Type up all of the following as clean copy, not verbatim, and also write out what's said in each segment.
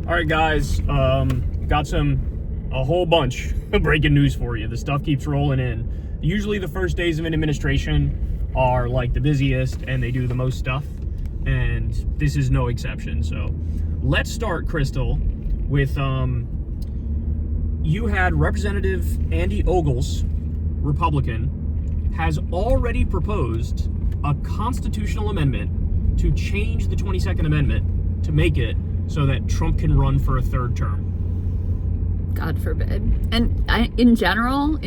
All right, guys, got a whole bunch of breaking news for you. The stuff keeps rolling in. Usually the first days of an administration are like the busiest and they do the most stuff, and this is no exception. So let's start, Crystal, with you had Representative Andy Ogles, Republican, has already proposed a constitutional amendment to change the 22nd Amendment to make it so that Trump can run for a third term. God forbid. And in general,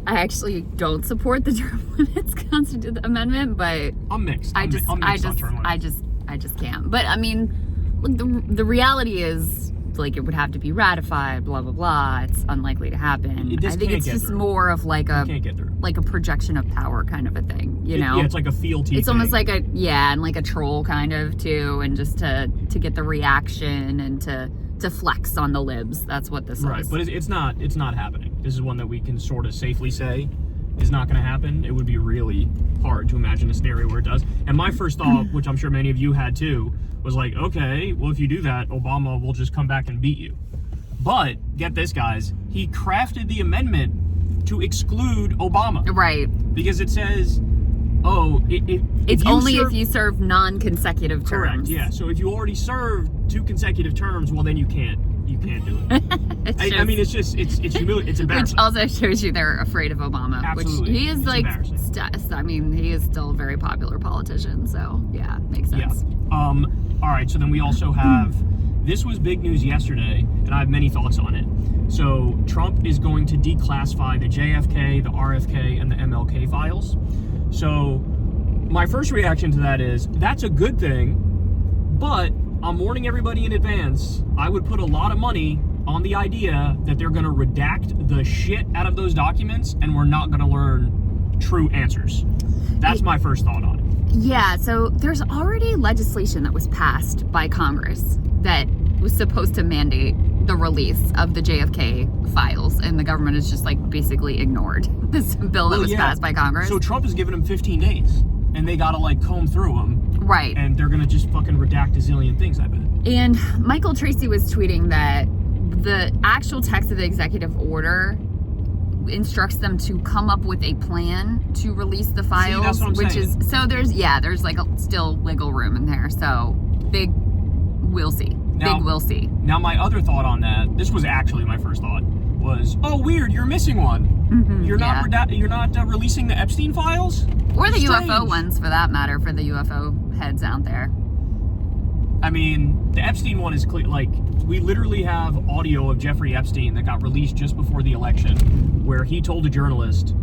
I actually don't support the term limits amendment, but I'm mixed. I just can't. But I mean, look, the reality is, like, it would have to be ratified, blah blah blah. It's unlikely to happen. I think it's just more of like a projection of power kind of a thing, you know? Yeah, it's like a fealty. It's almost like and like a troll kind of too, and just to get the reaction and to flex on the libs. That's what this is. Right, but it's not happening. This is one that we can sort of safely say is not going to happen. It would be really hard to imagine a scenario where it does. And my first thought, which I'm sure many of you had too, was like, okay, well, if you do that, Obama will just come back and beat you. But get this, guys, he crafted the amendment to exclude Obama. Right. Because it says, it's only if you serve non-consecutive terms. Correct, yeah. So if you already served 2 consecutive terms, well, then you can't do it. It's humiliating. It's embarrassing. Which also shows you they're afraid of Obama. Absolutely. Which he is he is still a very popular politician. So yeah, makes sense. Yeah. All right. So then we also have, this was big news yesterday, and I have many thoughts on it. So Trump is going to declassify the JFK, the RFK, and the MLK files. So my first reaction to that is, that's a good thing, but I'm warning everybody in advance, I would put a lot of money on the idea that they're going to redact the shit out of those documents and we're not going to learn true answers. That's my first thought on it. Yeah, so there's already legislation that was passed by Congress that was supposed to mandate the release of the JFK files, and the government has just like basically ignored this bill that was passed by Congress. So Trump has given them 15 days, and they gotta like comb through them. Right. And they're gonna just fucking redact a zillion things, I bet. And Michael Tracy was tweeting that the actual text of the executive order instructs them to come up with a plan to release the files. See, that's what I'm saying. So there's like still wiggle room in there. So we'll see. We'll see. Now my other thought on that, this was actually my first thought, was, oh weird, you're missing one. Mm-hmm, you're not releasing the Epstein files? Or the UFO ones, for that matter, for the UFO heads out there. I mean, the Epstein one is clear. Like, we literally have audio of Jeffrey Epstein that got released just before the election, where he told a journalist,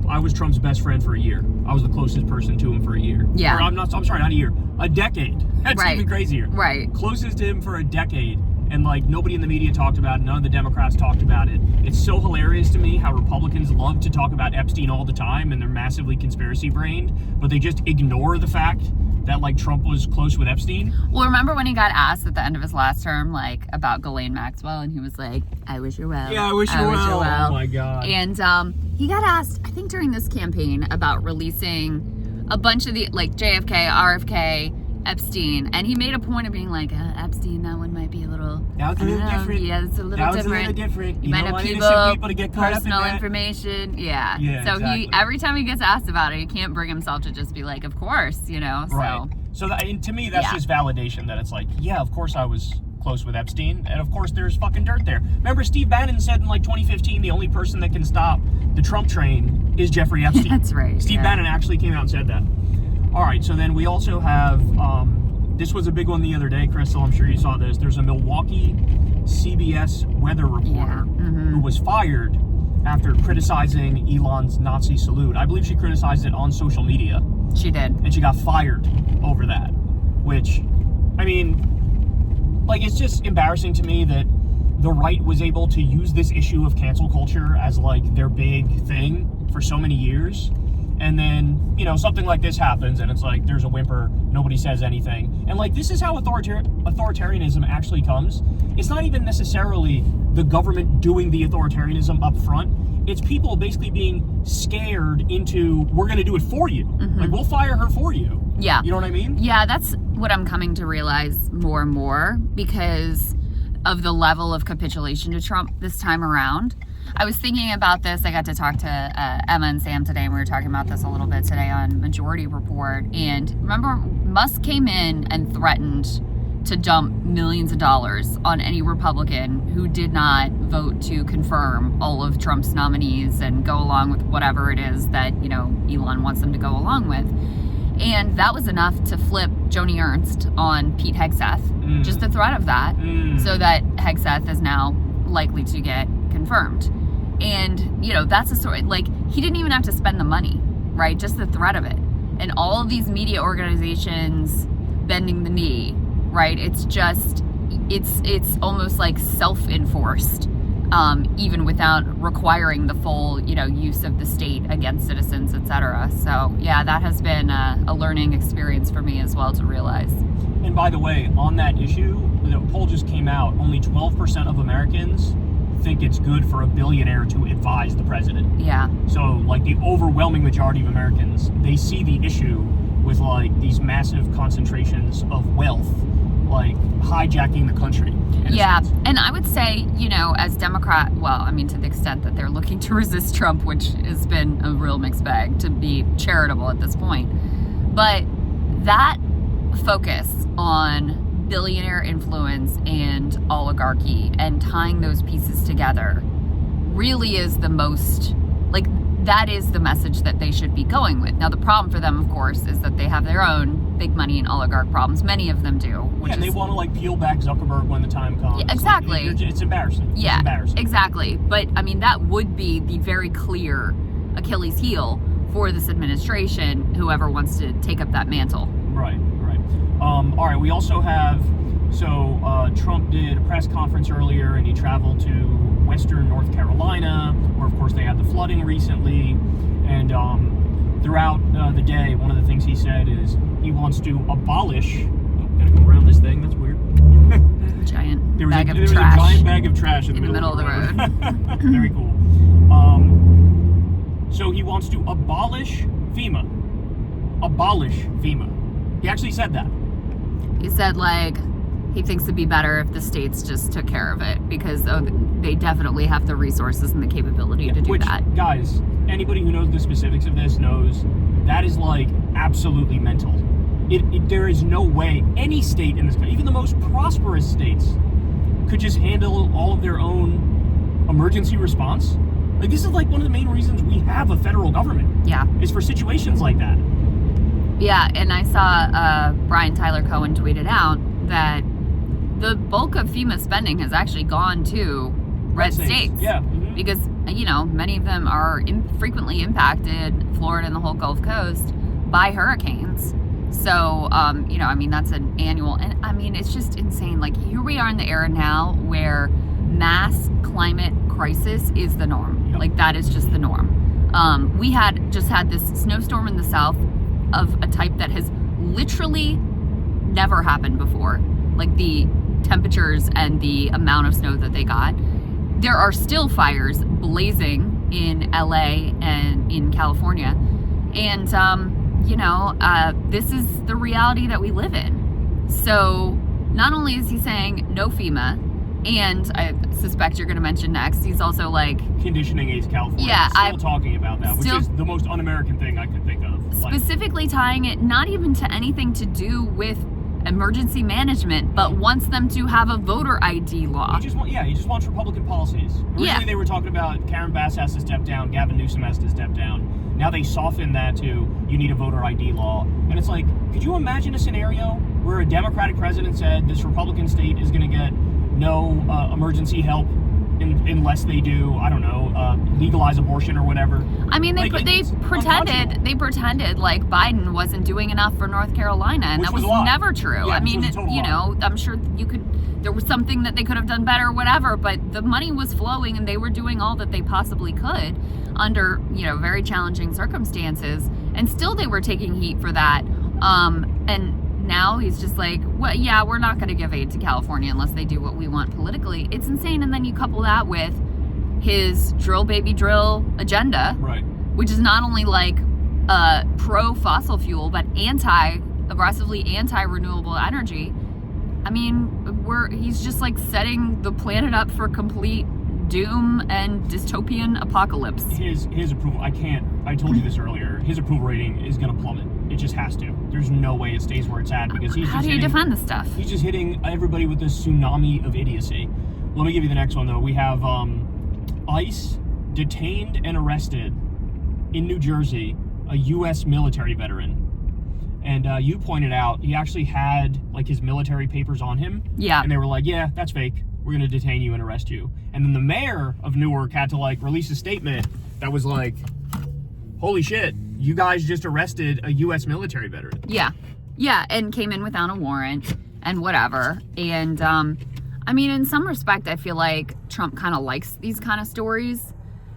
I was Trump's best friend for a year. I was the closest person to him for a year. Yeah. Or not a year, a decade. That's right. Even crazier. Right. Closest to him for a decade. And like, nobody in the media talked about it. None of the Democrats talked about it. It's so hilarious to me how Republicans love to talk about Epstein all the time, and they're massively conspiracy brained, but they just ignore the fact that like Trump was close with Epstein. Well, remember when he got asked at the end of his last term, like, about Ghislaine Maxwell, and he was like, I wish you well. Yeah, I wish you well. Oh my God. And he got asked, I think during this campaign, about releasing a bunch of the, like, JFK, RFK, Epstein, and he made a point of being like, Epstein, that one might be a little... That was a little different. Yeah, it's a little different. You might have people to get caught personal up in information. Yeah. So exactly. Every time he gets asked about it, he can't bring himself to just be like, of course, you know? Right. So to me, that's just validation that it's like, yeah, of course I was close with Epstein, and of course there's fucking dirt there. Remember Steve Bannon said in like 2015, the only person that can stop the Trump train is Jeffrey Epstein. That's right. Steve Bannon actually came out and said that. All right, so then we also have, this was a big one the other day, Crystal, I'm sure you saw this. There's a Milwaukee CBS weather reporter who was fired after criticizing Elon's Nazi salute. I believe she criticized it on social media. She did. And she got fired over that, which, I mean, like, it's just embarrassing to me that the right was able to use this issue of cancel culture as, like, their big thing for so many years. And then, you know, something like this happens and it's like, there's a whimper, nobody says anything. And like, this is how authoritarianism actually comes. It's not even necessarily the government doing the authoritarianism up front. It's people basically being scared into, we're going to do it for you. Like, we'll fire her for you. Yeah. You know what I mean? Yeah, that's what I'm coming to realize more and more, because of the level of capitulation to Trump this time around. I was thinking about this. I got to talk to Emma and Sam today, and we were talking about this a little bit today on Majority Report. And remember, Musk came in and threatened to dump millions of dollars on any Republican who did not vote to confirm all of Trump's nominees and go along with whatever it is that, Elon wants them to go along with. And that was enough to flip Joni Ernst on Pete Hegseth, just the threat of that, so that Hegseth is now likely to get confirmed. And, that's a story, he didn't even have to spend the money, right? Just the threat of it. And all of these media organizations bending the knee, right? It's just, it's almost like self-enforced, even without requiring the full, use of the state against citizens, etc. So, yeah, that has been a learning experience for me as well to realize. And by the way, on that issue, the poll just came out. Only 12% of Americans think it's good for a billionaire to advise the president. Yeah. So, the overwhelming majority of Americans, they see the issue with, these massive concentrations of wealth, hijacking the country. Yeah, and I would say, as Democrat, to the extent that they're looking to resist Trump, which has been a real mixed bag, to be charitable at this point. But that focus on billionaire influence and oligarchy and tying those pieces together really is the most, that is the message that they should be going with. Now, the problem for them, of course, is that they have their own big money and oligarch problems. Many of them do. And they want to, peel back Zuckerberg when the time comes. Yeah, exactly. It's embarrassing. Yeah, it's embarrassing. Exactly. But, that would be the very clear Achilles heel for this administration, whoever wants to take up that mantle. Right. All right, we also have, Trump did a press conference earlier, and he traveled to Western North Carolina, where, of course, they had the flooding recently. And throughout the day, one of the things he said is he wants to abolish... I'm going to go around this thing. That's weird. Giant There was bag a of trash. a giant bag of trash in the middle of the road. Very cool. So he wants to abolish FEMA. Abolish FEMA. He actually said that. He said, he thinks it'd be better if the states just took care of it because they definitely have the resources and the capability to do that. Guys, anybody who knows the specifics of this knows that is absolutely mental. There is no way any state in this country, even the most prosperous states, could just handle all of their own emergency response. This is one of the main reasons we have a federal government. Yeah. Is for situations like that. Yeah, and I saw Brian Tyler Cohen tweeted out that the bulk of FEMA spending has actually gone to red states. Yeah. Mm-hmm. Because, many of them are frequently impacted, Florida and the whole Gulf Coast, by hurricanes. So, that's an annual, and it's just insane. Here we are in the era now where mass climate crisis is the norm. Yep. That is just the norm. We had this snowstorm in the south of a type that has literally never happened before. The temperatures and the amount of snow that they got. There are still fires blazing in LA and in California. And, this is the reality that we live in. So not only is he saying no FEMA, and I suspect you're going to mention next, he's also conditioning East California. Yeah, still talking about that, which is the most un-American thing I could think of. Specifically tying it not even to anything to do with emergency management, but wants them to have a voter ID law. He just wants Republican policies. Originally they were talking about Karen Bass has to step down, Gavin Newsom has to step down. Now they soften that to you need a voter ID law. And it's could you imagine a scenario where a Democratic president said this Republican state is going to get no emergency help unless they do, legalize abortion or whatever. They pretended Biden wasn't doing enough for North Carolina, and that was never true. Yeah, I'm sure there was something that they could have done better, whatever, but the money was flowing and they were doing all that they possibly could under, very challenging circumstances, and still they were taking heat for that. And now he's just we're not going to give aid to California unless they do what we want politically. It's insane. And then you couple that with his drill baby drill agenda, right? Which is not only pro fossil fuel, but aggressively anti renewable energy. he's just like setting the planet up for complete doom and dystopian apocalypse. His approval, I told you this earlier, his approval rating is going to plummet. It just has to. There's no way it stays where it's at because How do you defend this stuff? He's just hitting everybody with this tsunami of idiocy. Let me give you the next one, though. We have ICE detained and arrested in New Jersey a U.S. military veteran. And you pointed out he actually had like his military papers on him. Yeah. And they were like, yeah, that's fake. We're going to detain you and arrest you. And then the mayor of Newark had to like release a statement that was like, holy shit, you guys just arrested a U.S. military veteran. Yeah. Yeah, and came in without a warrant and whatever. And I mean, in some respect, I feel like Trump kind of likes these kind of stories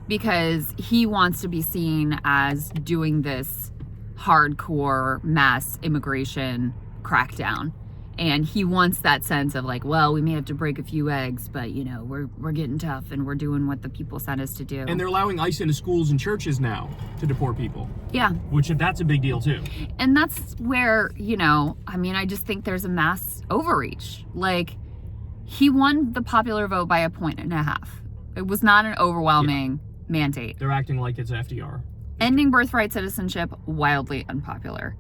because he wants to be seen as doing this hardcore mass immigration crackdown. And he wants that sense of like, well, we may have to break a few eggs, but you know, we're getting tough and we're doing what the people sent us to do. And they're allowing ICE into schools and churches now to deport people. Yeah. Which that's a big deal too. And that's where, you know, I mean, I just think there's a mass overreach. Like, he won the popular vote by 1.5 points. It was not an overwhelming mandate. They're acting like it's FDR. Ending birthright citizenship, wildly unpopular.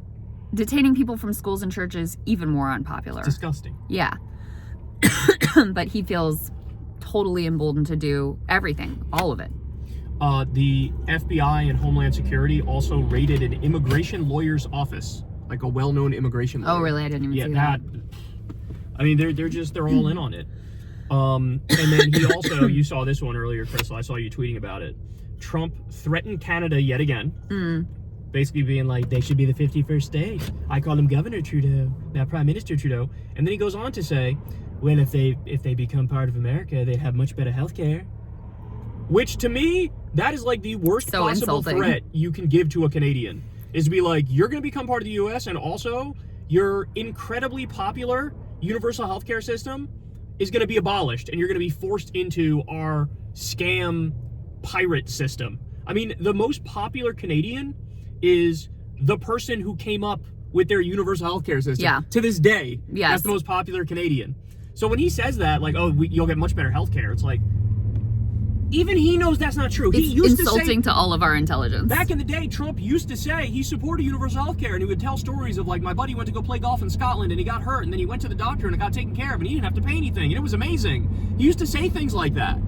Detaining people from schools and churches, even more unpopular. It's disgusting. Yeah. But he feels totally emboldened to do everything, all of it. The FBI and Homeland Security also raided an immigration lawyer's office, like a well-known immigration lawyer. Oh, really? I didn't even see that. I mean, they're all in on it. And then he also, you saw this one earlier, Crystal. I saw you tweeting about it. Trump threatened Canada yet again. Basically being like, they should be the 51st state. I call him Governor Trudeau, not Prime Minister Trudeau. And then he goes on to say, well, if they become part of America, they'd have much better health care. Which, to me, that is like the worst possible threat you can give to a Canadian. Is to be like, you're going to become part of the U.S. and also your incredibly popular universal health care system is going to be abolished. And you're going to be forced into our scam pirate system. I mean, the most popular Canadian is the person who came up with their universal healthcare system. Yeah. To this day, yes. That's the most popular Canadian. So when he says that, like, oh, you'll get much better healthcare, it's like, even he knows that's not true. It's insulting to all of our intelligence. Back in the day, Trump used to say he supported universal healthcare, and he would tell stories of, like, my buddy went to go play golf in Scotland, and he got hurt, and then he went to the doctor, and it got taken care of, and he didn't have to pay anything, and it was amazing. He used to say things like that.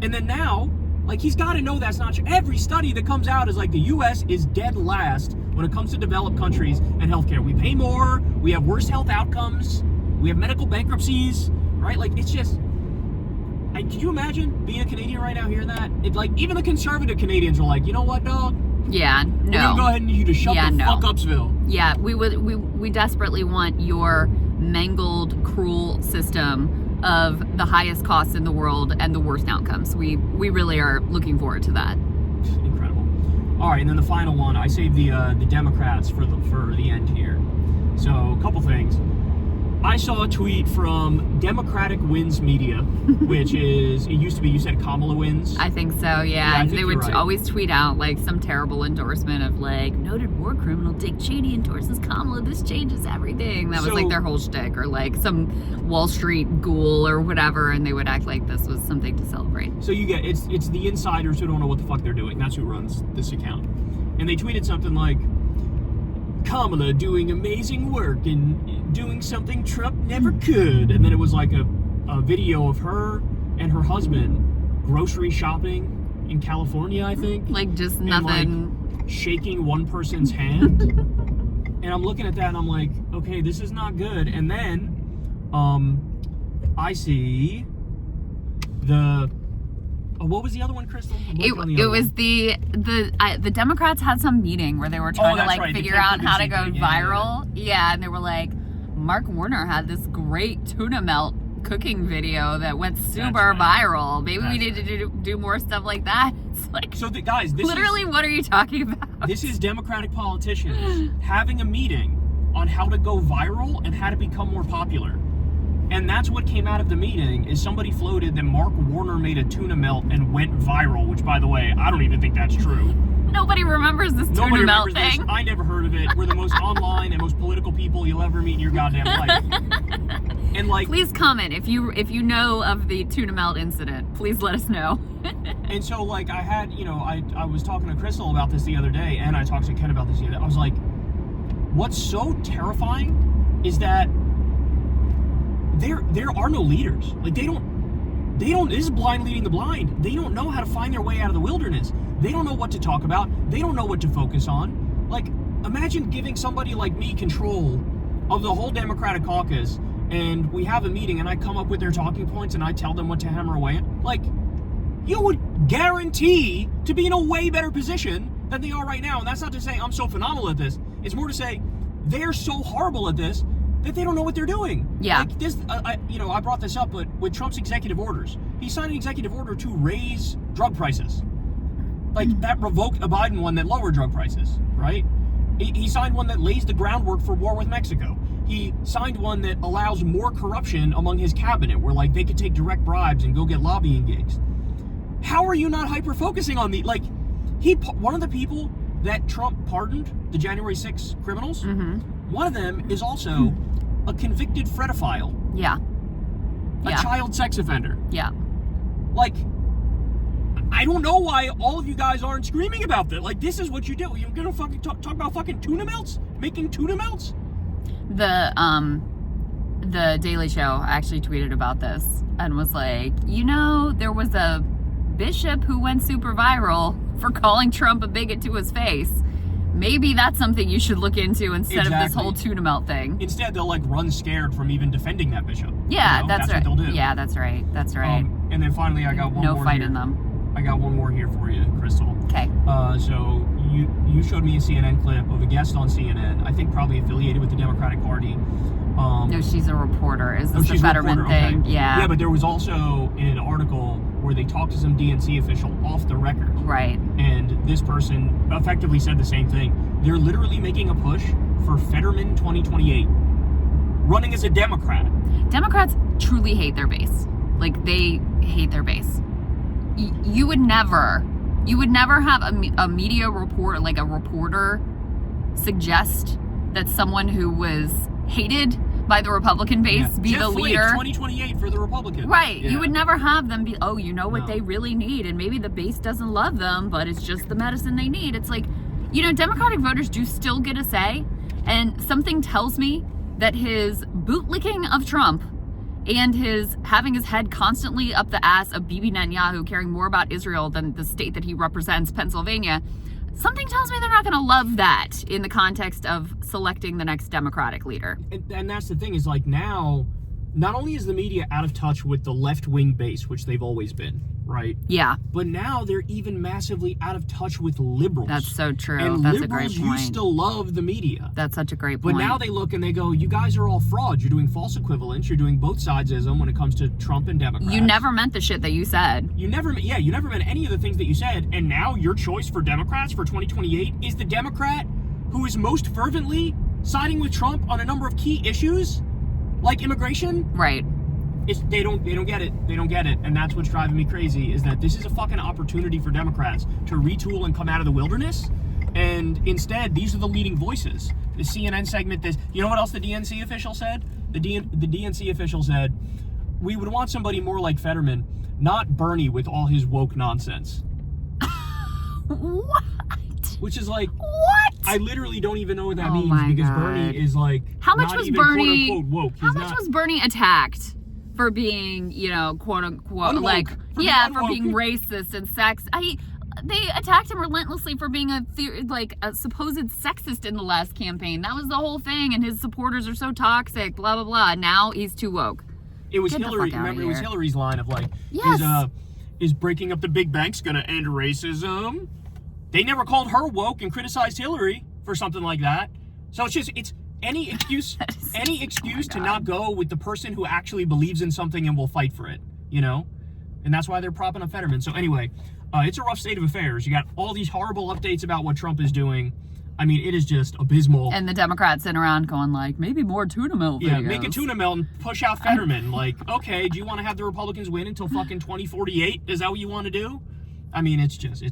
And then now, like, he's got to know that's not true. Every study that comes out is like the U.S. is dead last when it comes to developed countries and healthcare. We pay more, we have worse health outcomes, we have medical bankruptcies, right? Like, it's just, can you imagine being a Canadian right now hearing that? It, like, even the conservative Canadians are like, you know what, dog? Yeah, no. We're gonna go ahead and need you to shut the fuck upsville. Yeah, we desperately want your mangled, cruel system of the highest costs in the world and the worst outcomes. We really are looking forward to that. Incredible. All right, and then the final one, I saved the Democrats for the end here. So, a couple things. I saw a tweet from Democratic Wins Media, which is, it used to be, you said Kamala Wins? I think so, yeah. I think they would right. always tweet out like some terrible endorsement of like, noted war criminal Dick Cheney endorses Kamala, this changes everything. That was like their whole shtick, or like some Wall Street ghoul or whatever, and they would act like this was something to celebrate. So you get, it's the insiders who don't know what the fuck they're doing. That's who runs this account. And they tweeted something like, Kamala doing amazing work and doing something Trump never could. And then it was like a video of her and her husband grocery shopping in California, I think. Like just nothing. And like shaking one person's hand. And I'm looking at that and I'm like, okay, this is not good. And then I see what was the other one, Crystal? It was the Democrats had some meeting where they were trying to like figure out how to go viral. Yeah, and they were like, Mark Warner had this great tuna melt cooking video that went super viral. Maybe we need to do more stuff like that. It's like, so guys, this literally, what are you talking about? This is Democratic politicians having a meeting on how to go viral and how to become more popular. And that's what came out of the meeting, is somebody floated that Mark Warner made a tuna melt and went viral, which, by the way, I don't even think that's true. Nobody remembers this tuna melt thing. This. I never heard of it. We're the most online and most political people you'll ever meet in your goddamn life. And like, please comment if you know of the tuna melt incident. Please let us know. And so like I had, I was talking to Crystal about this the other day, and I talked to Ken about this the other day. I was like, what's so terrifying is that there are no leaders. Like they don't, this is blind leading the blind. They don't know how to find their way out of the wilderness. They don't know what to talk about. They don't know what to focus on. Like, imagine giving somebody like me control of the whole Democratic caucus, and we have a meeting and I come up with their talking points and I tell them what to hammer away at. Like, you would guarantee to be in a way better position than they are right now. And that's not to say I'm so phenomenal at this. It's more to say they're so horrible at this that they don't know what they're doing. Yeah. Like this, I brought this up, but with Trump's executive orders, he signed an executive order to raise drug prices. Like, that revoked a Biden one that lowered drug prices, right? He signed one that lays the groundwork for war with Mexico. He signed one that allows more corruption among his cabinet, where, like, they could take direct bribes and go get lobbying gigs. How are you not hyper-focusing on the, like, one of the people that Trump pardoned, the January 6 criminals, one of them is also a convicted fredophile. Yeah. A child sex offender. Yeah. Like, I don't know why all of you guys aren't screaming about that. Like, this is what you do. You're gonna fucking talk about fucking tuna melts? Making tuna melts? The Daily Show actually tweeted about this and was like, there was a bishop who went super viral for calling Trump a bigot to his face. Maybe that's something you should look into instead of this whole tuna melt thing. Instead, they'll like run scared from even defending that bishop. Yeah, that's right. What they'll do. Yeah, that's right. That's right. And then finally, I got one more. No fight here. in them. I got one more here for you, Crystal. Okay. So you showed me a CNN clip of a guest on CNN, I think probably affiliated with the Democratic Party. No, she's a reporter. Is this the Fetterman thing? Okay. Yeah. Yeah, but there was also an article where they talked to some DNC official off the record. Right. And this person effectively said the same thing. They're literally making a push for Fetterman 2028, running as a Democrat. Democrats truly hate their base. Like, they hate their base. You would never have a media report, like a reporter, suggest that someone who was hated by the Republican base be Jeff the Flake, leader. 2028 for the Republicans. Right. Yeah. You would never have them be, what they really need, and maybe the base doesn't love them, but it's just the medicine they need. It's like, Democratic voters do still get a say, and something tells me that his bootlicking of Trump and his having his head constantly up the ass of Bibi Netanyahu, caring more about Israel than the state that he represents, Pennsylvania, something tells me they're not going to love that in the context of selecting the next Democratic leader. And that's the thing, is like, now, not only is the media out of touch with the left-wing base, which they've always been, right? Yeah. But now they're even massively out of touch with liberals. That's so true. And that's liberals a great point. used to love the media. That's such a great point. But now they look and they go, you guys are all frauds. You're doing false equivalence. You're doing both sidesism when it comes to Trump and Democrats. You never meant the shit that you said. You never meant any of the things that you said. And now your choice for Democrats for 2028 is the Democrat who is most fervently siding with Trump on a number of key issues, like immigration. Right. They don't get it. They don't get it. And that's what's driving me crazy, is that this is a fucking opportunity for Democrats to retool and come out of the wilderness. And instead, these are the leading voices. The CNN segment, you know what else the DNC official said? The DNC official said, we would want somebody more like Fetterman, not Bernie with all his woke nonsense. What? Which is like, what? I literally don't even know what that means, because God. Bernie is like, how much not was even Bernie, quote unquote woke. How much was Bernie attacked for being, quote unquote, unwoke. for being racist and sex? They attacked him relentlessly for being a supposed sexist in the last campaign. That was the whole thing, and his supporters are so toxic, blah, blah, blah. Now he's too woke. It was Hillary. Remember, it was Hillary's line of like, yes. Is breaking up the big banks going to end racism? They never called her woke and criticized Hillary for something like that. So it's any excuse to not go with the person who actually believes in something and will fight for it, And that's why they're propping up Fetterman. So anyway, it's a rough state of affairs. You got all these horrible updates about what Trump is doing. I mean, it is just abysmal. And the Democrats sitting around going like, maybe more tuna melt videos. Yeah, make a tuna melt and push out Fetterman. Like, okay, do you want to have the Republicans win until fucking 2048? Is that what you want to do? I mean, it's crazy.